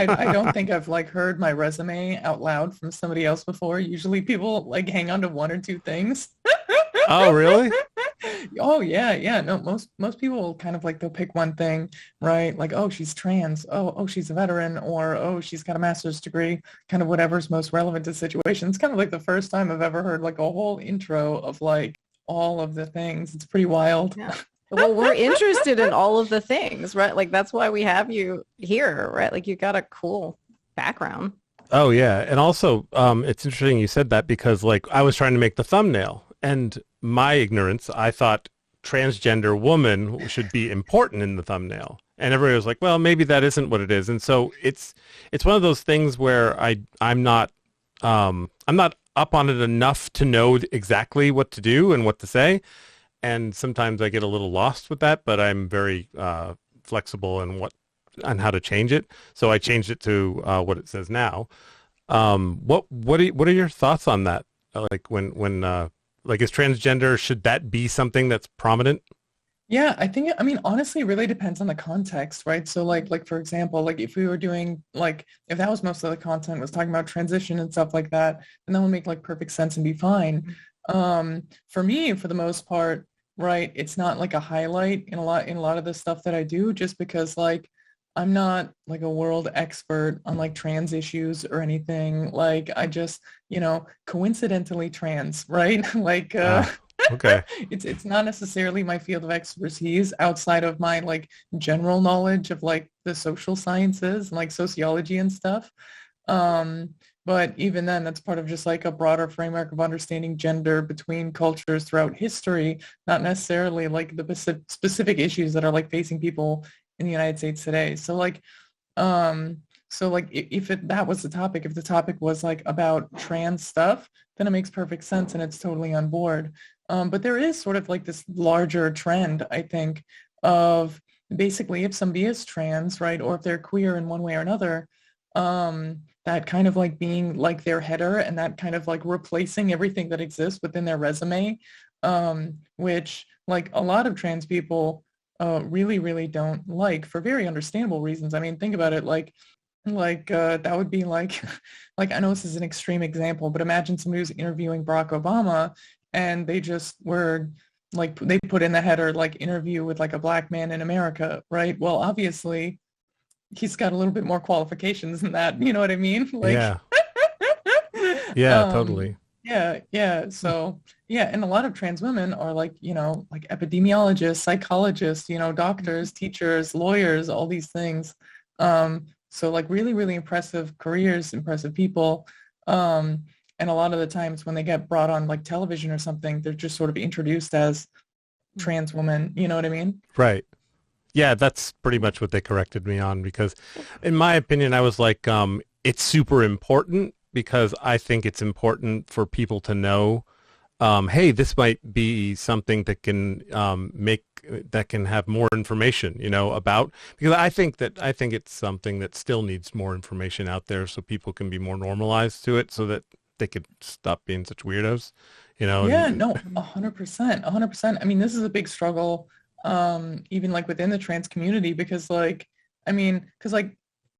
I don't think I've like heard my resume out loud from somebody else before. Usually people like hang on to one or two things. Oh, really? Oh yeah, yeah. No, most people kind of like they'll pick one thing, right? Like, oh, she's trans. Oh, she's a veteran, or oh, she's got a master's degree. Kind of whatever's most relevant to the situation. It's kind of like the first time I've ever heard like a whole intro of like all of the things. It's pretty wild. Yeah. Well, we're interested in all of the things, right? Like that's why we have you here, right? Like you got a cool background. Oh yeah, and also it's interesting you said that because like I was trying to make the thumbnail, and my ignorance, I thought transgender woman should be important in the thumbnail, and everybody was like, well, maybe that isn't what it is, and so it's one of those things where I'm not up on it enough to know exactly what to do and what to say, and sometimes I get a little lost with that, but I'm very flexible in what on how to change it. So I changed it to what it says now. What are your thoughts on that? Like when like is transgender, should that be something that's prominent? Yeah, I think I mean honestly it really depends on the context, right? So like for example, like if we were doing like if that was most of the content was talking about transition and stuff like that, then that would make like perfect sense and be fine. For me, for the most part, right, it's not like a highlight in a lot of the stuff that I do just because like I'm not like a world expert on like trans issues or anything. Like I just, coincidentally trans, right? Like Ah, okay. it's not necessarily my field of expertise outside of my like general knowledge of like the social sciences and like sociology and stuff. Um, but even then, that's part of just like a broader framework of understanding gender between cultures throughout history, not necessarily like the specific issues that are like facing people in the United States today. Um, so like if that was the topic, if the topic was like about trans stuff, then it makes perfect sense and it's totally on board. But there is sort of like this larger trend, I think, of basically if somebody is trans, right, or if they're queer in one way or another, that kind of like being like their header and that kind of like replacing everything that exists within their resume, which like a lot of trans people really, really don't like for very understandable reasons. I mean, think about it that would be like like I know this is an extreme example, but imagine somebody who's interviewing Barack Obama and they just were like they put in the header like interview with like a black man in America, right? Well, obviously he's got a little bit more qualifications than that. You know what I mean? Like, Yeah. Yeah, um, totally. yeah, yeah. So, yeah, and a lot of trans women are like, like epidemiologists, psychologists, doctors, teachers, lawyers, all these things. So like really, really impressive careers, impressive people. And a lot of the times when they get brought on like television or something, they're just sort of introduced as trans women. You know what I mean? Right. Yeah, that's pretty much what they corrected me on because in my opinion, I was like, it's super important because I think it's important for people to know, hey, this might be something that can that can have more information, about because I think it's something that still needs more information out there so people can be more normalized to it so that they could stop being such weirdos, Yeah, and no, 100%, 100%. I mean, this is a big struggle, even like within the trans community, because like, I mean, because like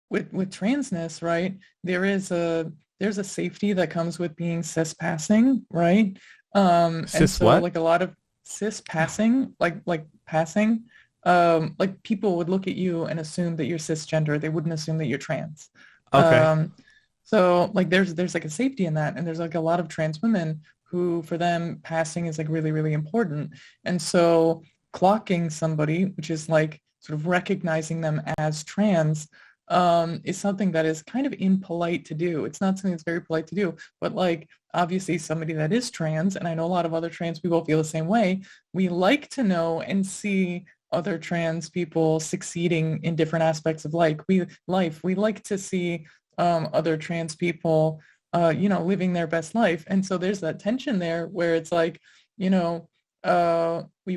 with transness, right, there's a safety that comes with being cis passing, right? And cis so what? like a lot of cis passing, like passing, like people would look at you and assume that you're cisgender. They wouldn't assume that you're trans. Okay. Um, so like there's like a safety in that, and there's like a lot of trans women who for them passing is like really, really important. And so clocking somebody, which is like sort of recognizing them as trans, is something that is kind of impolite to do. It's not something that's very polite to do, but like obviously somebody that is trans, and I know a lot of other trans people feel the same way, we like to know and see other trans people succeeding in different aspects of life. We like to see other trans people living their best life. And so there's that tension there where it's like, we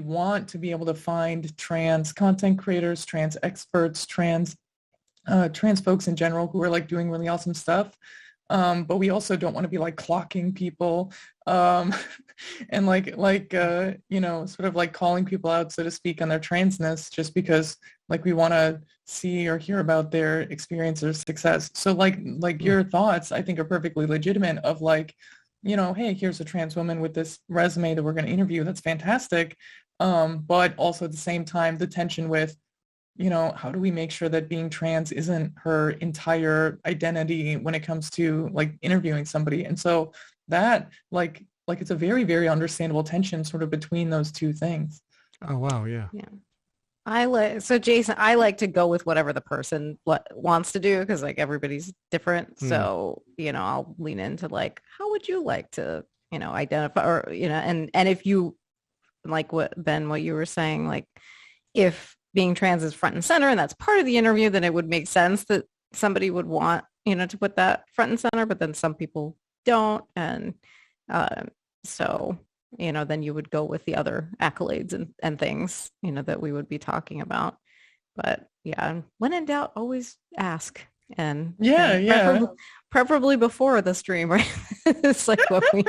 want to be able to find trans content creators, trans experts, trans folks in general who are like doing really awesome stuff. But we also don't want to be like clocking people, and sort of like calling people out, so to speak, on their transness just because like we want to see or hear about their experience or success. So like your thoughts, I think, are perfectly legitimate of like, hey, here's a trans woman with this resume that we're going to interview. That's fantastic. But also at the same time, the tension with, how do we make sure that being trans isn't her entire identity when it comes to like interviewing somebody? And so that like it's a very, very understandable tension sort of between those two things. Oh, wow. Yeah. Yeah. So Jason, I like to go with whatever the person wants to do because like everybody's different. So, I'll lean into like, how would you like to, identify or, and if you like what you were saying, like if being trans is front and center and that's part of the interview, then it would make sense that somebody would want, to put that front and center, but then some people don't. And so, then you would go with the other accolades and things, that we would be talking about. But yeah, when in doubt, always ask. And preferably before the stream, right? It's like what we